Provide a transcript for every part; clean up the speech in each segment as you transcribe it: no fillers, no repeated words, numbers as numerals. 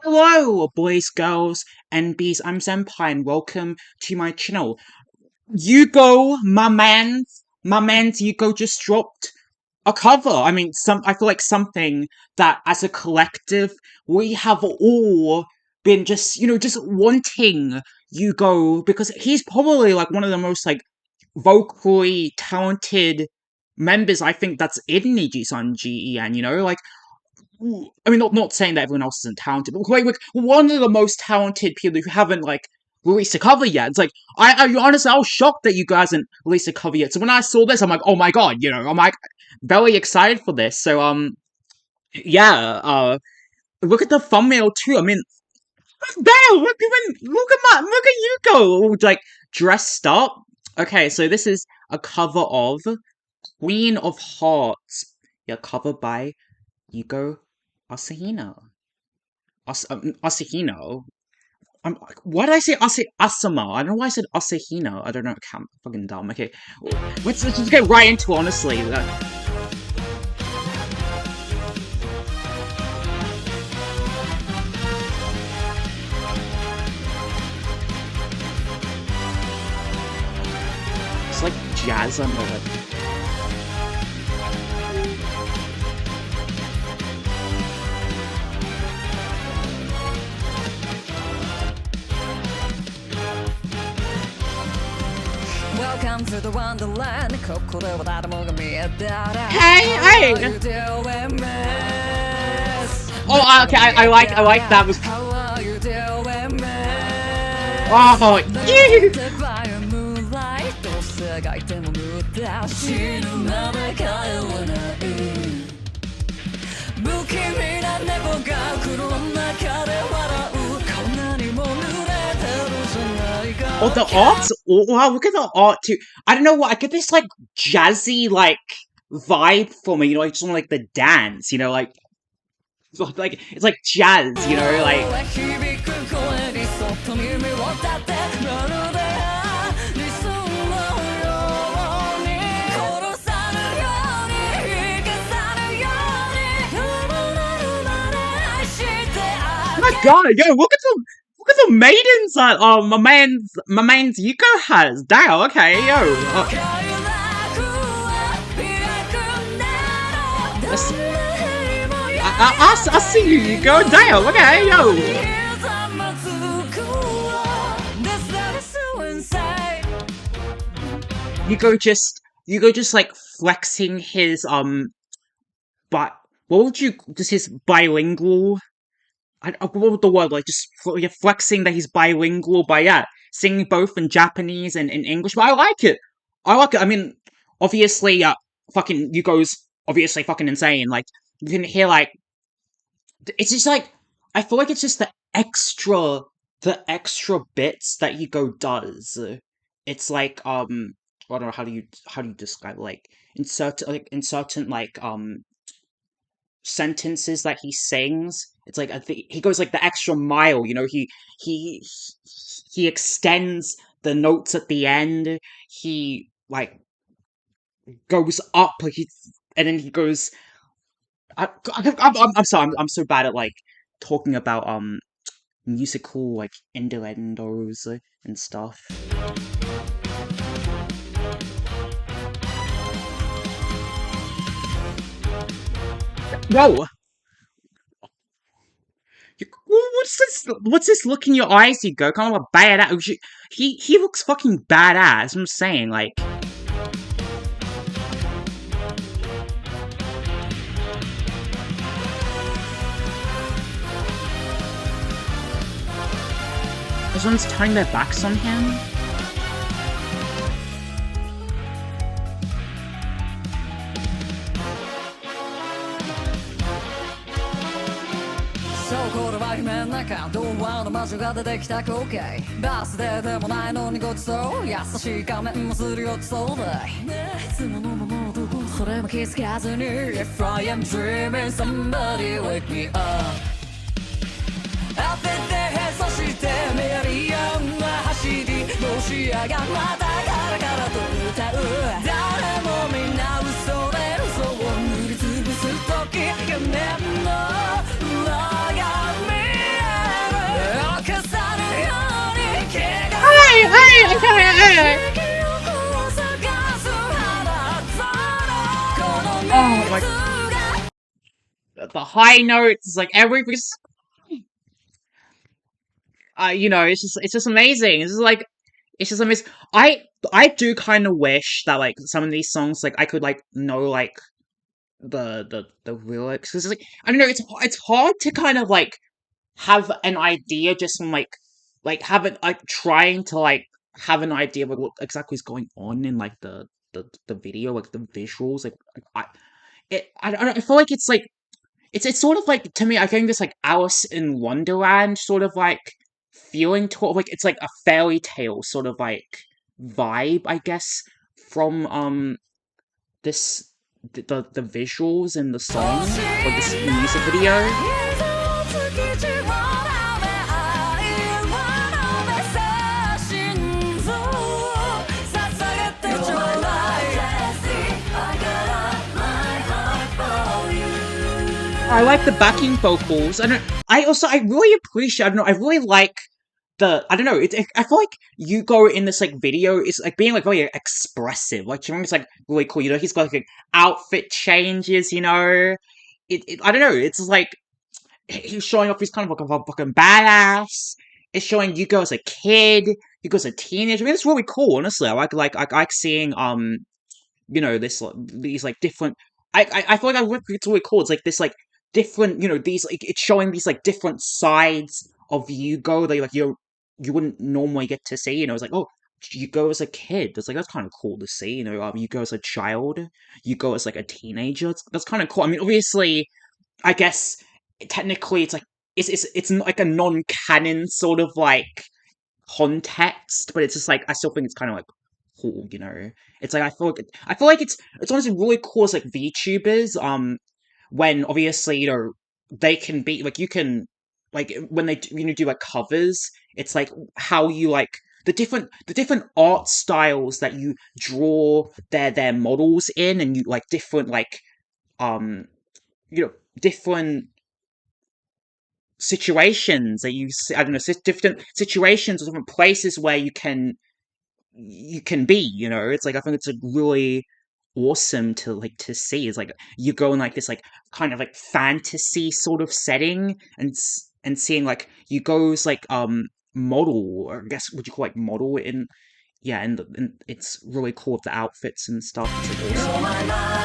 Hello, boys, girls, and bees. I'm Senpai, and welcome to my channel. Yugo, my man's Yugo just dropped a cover. I mean, I feel like something that, as a collective, we have all been just wanting Yugo, because he's probably like one of the most like vocally talented members I think that's in Nijisanji EN. Like. I mean, not saying that everyone else isn't talented, but like one of the most talented people who haven't like released a cover yet. It's like I honestly, I was shocked that you guys haven't released a cover yet. So when I saw this, I'm like, oh my god, I'm like very excited for this. So yeah, look at the thumbnail too. I mean, damn, look at Yuko like dressed up. Okay, so this is a cover of Queen of Hearts. Yeah, cover by Yugo Asahino. Asahino? Why did I say Asuma? I don't know why I said Asahino. I don't know. I'm fucking dumb. Okay. Let's just get right into it, honestly. It's like jazz under it. Welcome to the Wonderland. Hey! Oh, okay. I like that. Oh, Oh, the art! Oh, wow, look at the art too. I don't know what, I get this like jazzy like vibe for me, I just want like the dance, like it's like jazz, like oh my god, yo, look at the maidens that my man's Yuko has. Damn, okay, yo. I see you, Yuko. Damn, okay, yo. Yuko just like flexing his but what would you just his bilingual. What would the word like? Just flexing that he's bilingual by singing both in Japanese and in English. But I like it. I mean, obviously, fucking Yugo's obviously fucking insane. Like you can hear like it's just like I feel like it's just the extra bits that Yugo does. It's like I don't know how do you describe it? Like in certain sentences that he sings. It's like I think he goes like the extra mile, he extends the notes at the end. He like goes up, like and then he goes. I'm sorry, I'm so bad at like talking about musical like innuendos and stuff. No. What's this look in your eyes, Yugo? Kind of a badass. He looks fucking badass. I'm saying, like. Everyone's turning their backs on him. If I am dreaming, somebody wake me up. そしてメリアンは走りロシアがまたガラガラと歌う誰もみんな嘘で嘘を塗りつぶす時画面の裏が見え Oh my. The high notes, it's like everything's. You know, it's just amazing. It's just amazing. I do kind of wish that like some of these songs, like I could like know like the lyrics, because like I don't know, it's hard to kind of like have an idea just from like have it like trying to like have an idea of like, what exactly is going on in like the video, like the visuals, like I don't know, I feel like it's like it's sort of like, to me, I think this like Alice in Wonderland sort of like feeling to it, like it's like a fairy tale sort of like vibe, I guess, from this the visuals in the song or this music video. I like the backing vocals. I really appreciate. I don't know. I really like I don't know. I feel like Yugo in this like video is like being like very expressive. Like it's like really cool. You know, he's got like outfit changes. You know, I don't know. It's like he's showing off. He's kind of like a fucking badass. It's showing Yugo as a kid. Yugo as a teenager. I mean, it's really cool. Honestly, I like seeing you know, these like different. I feel like it's really cool. It's like this like different, you know, these like it's showing these like different sides of Yugo that like you wouldn't normally get to see. You know, it's like, oh, Yugo as a kid. It's like that's kind of cool to see. You know, Yugo as a child, Yugo as like a teenager. That's kind of cool. I mean, obviously, I guess technically it's like it's like a non-canon sort of like context, but it's just like I still think it's kind of like cool. You know, it's like I feel like it's honestly really cool as like VTubers. When obviously, you know, they can be like, you can like when they you know do like covers, it's like how you like the different art styles that you draw their models in, and you like different like you know, different situations that you see, I don't know, different situations or different places where you can be, you know. It's like I think it's a really awesome to see. It's like you go in like this like kind of like fantasy sort of setting, and seeing like Yugo's like model, or I guess would you call like model in, yeah, and it's really cool with the outfits and stuff. It's like awesome.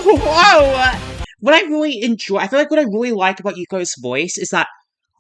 Whoa! What I really enjoy, I feel like what I really like about Yuko's voice is that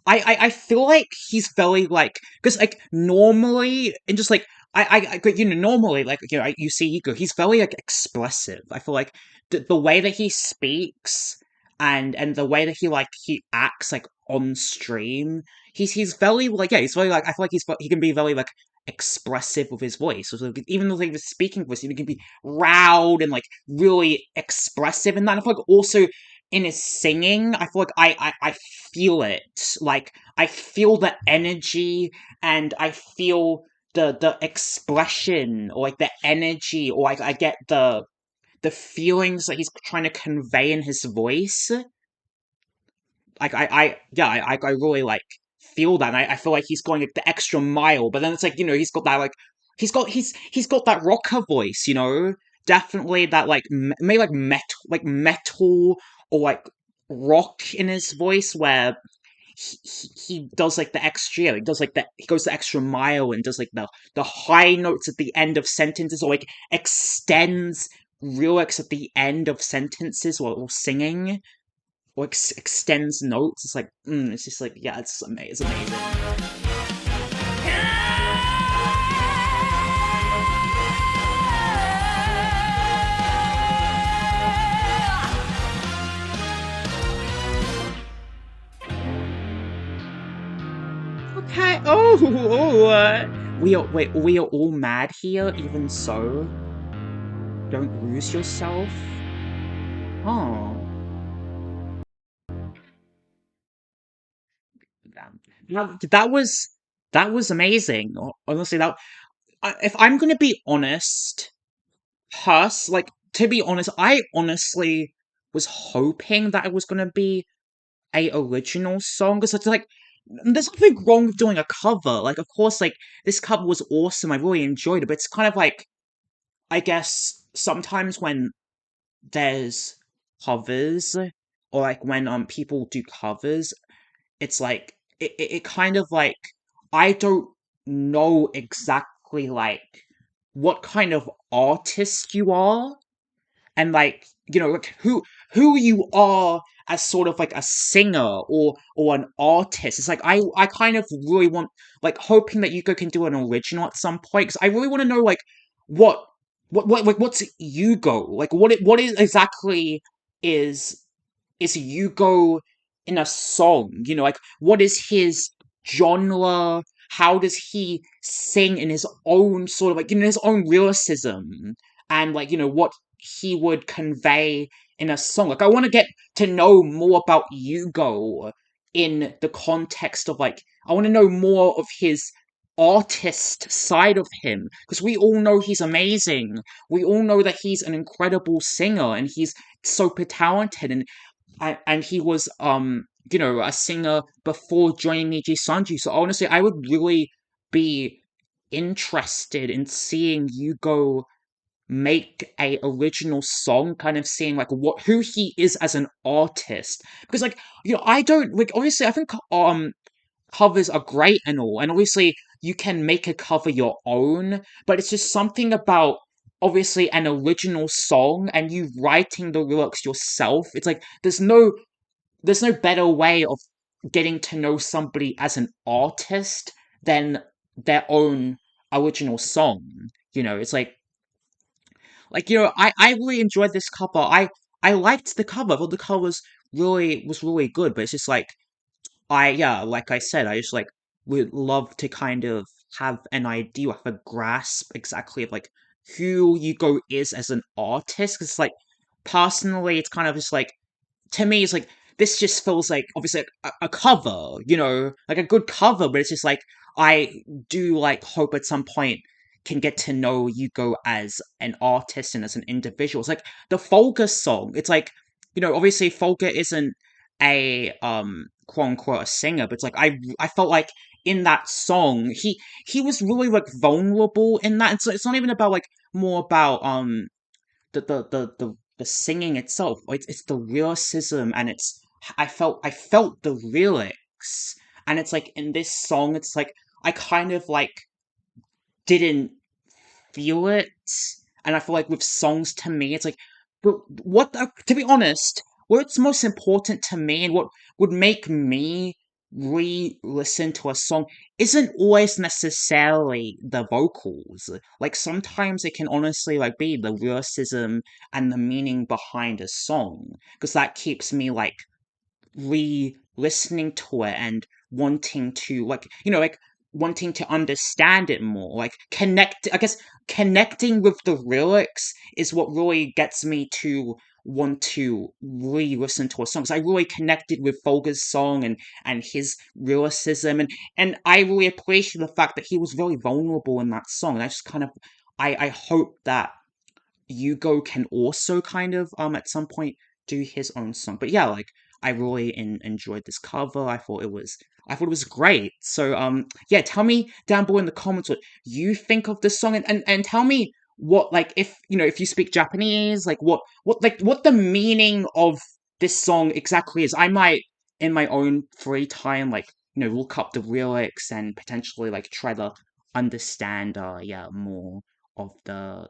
I feel like he's very like, because like normally and just like you know, normally like, you know, you see Yuko, he's very like expressive. I feel like the way that he speaks and the way that he acts like on stream, he's very like, yeah, he's very like, I feel like he can be very like expressive with his voice. So even though he was speaking voice, he can be loud and like really expressive, and that I feel like also in his singing, I feel like I feel it. Like I feel the energy, and I feel the expression, or like the energy, or like I get the feelings that he's trying to convey in his voice. Like I really like feel that, and I feel like he's going like the extra mile. But then it's like, you know, he's got that like he's got that rocker voice, you know, definitely that like maybe like metal or like rock in his voice, where he does like the extra, yeah, he does like he goes the extra mile and does like the high notes at the end of sentences, or like extends lyrics at the end of sentences while singing, or extends notes. It's like, it's just like, yeah, it's amazing. Okay. We are all mad here. Even so, don't lose yourself. Oh. That was amazing. Honestly, if I'm gonna be honest, like to be honest, I honestly was hoping that it was gonna be a original song because it's like there's nothing wrong with doing a cover. Like, of course, like this cover was awesome. I really enjoyed it, but it's kind of like I guess sometimes when there's covers or like when people do covers, it's like it kind of like I don't know exactly like what kind of artist you are and like like who you are as sort of like a singer or an artist. It's like I kind of really want like hoping that Yugo can do an original at some point because I really want to know like what like what's Yugo like what is exactly is Yugo in a song, like what is his genre, how does he sing in his own sort of like his own lyricism and like what he would convey in a song. Like I want to get to know more about Yugo in the context of like I want to know more of his artist side of him because we all know he's amazing. We all know that he's an incredible singer and he's super talented and he was a singer before joining Nijisanji. So honestly, I would really be interested in seeing Yugo make a original song, kind of seeing like who he is as an artist. Because like I don't like obviously I think covers are great and all, and obviously you can make a cover your own, but it's just something about obviously an original song and you writing the lyrics yourself. It's like there's no better way of getting to know somebody as an artist than their own original song. It's like I really enjoyed this cover. I liked the cover. I thought the cover was really good, but it's just like like I said, I just like would love to kind of have an idea, have a grasp exactly of like who Yugo is as an artist. 'Cause like personally, it's kind of just like to me, it's like this just feels like obviously like, a cover, like a good cover, but it's just like I do like hope at some point can get to know Yugo as an artist and as an individual. It's like the Fulgur song. It's like obviously Fulgur isn't a quote unquote a singer, but it's like I felt like in that song he was really like vulnerable in that. And so it's not even about like more about the singing itself. It's the lyricism and I felt the lyrics and it's like in this song it's like I kind of like didn't feel it and I feel like with songs to me it's like but to be honest what's most important to me and what would make me re-listen to a song isn't always necessarily the vocals. Like sometimes it can honestly like be the lyricism and the meaning behind a song because that keeps me like re-listening to it and wanting to like like wanting to understand it more like connecting with the lyrics is what really gets me to want to re-listen to a song because I really connected with Fulgur's song and his lyricism and I really appreciate the fact that he was very vulnerable in that song and I just kind of I hope that Yugo can also kind of at some point do his own song. But yeah, like I really enjoyed this cover. I thought it was great. So yeah, tell me down below in the comments what you think of this song and tell me what like if if you speak Japanese, like what the meaning of this song exactly is. I might in my own free time like look up the lyrics and potentially like try to understand more of the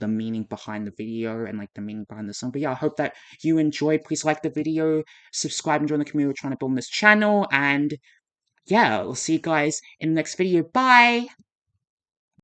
meaning behind the video and like the meaning behind the song. But yeah, I hope that you enjoyed. Please like the video, subscribe and join the community. We're trying to build this channel. And yeah, we'll see you guys in the next video. Bye!